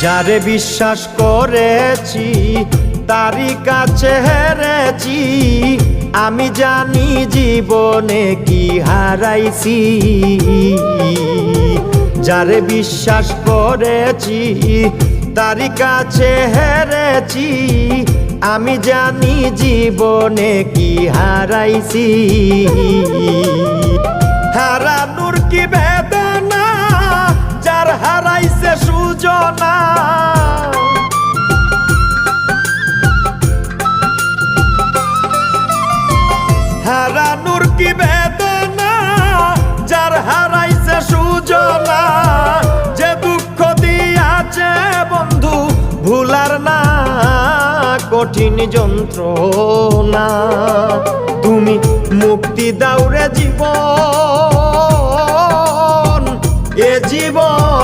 যারে বিশ্বাস করেছি তারই কাছে হেরেছি, আমি জানি জীবনে কি হারাইছি। যারে বিশ্বাস করেছি তারই কাছে হেরেছি, আমি জানি জীবনে কি হারাইছি। হারানোর কি বেদনা, যার হারাইছে সুজনা। হারানোর কি বেদনা, যার হারাইছে সুজনা। যে দুঃখ দিয়াছে বন্ধু ভুলার না কঠিন যন্ত্রণা। তুমি মুক্তি দাও রে জীবন, এ জীবন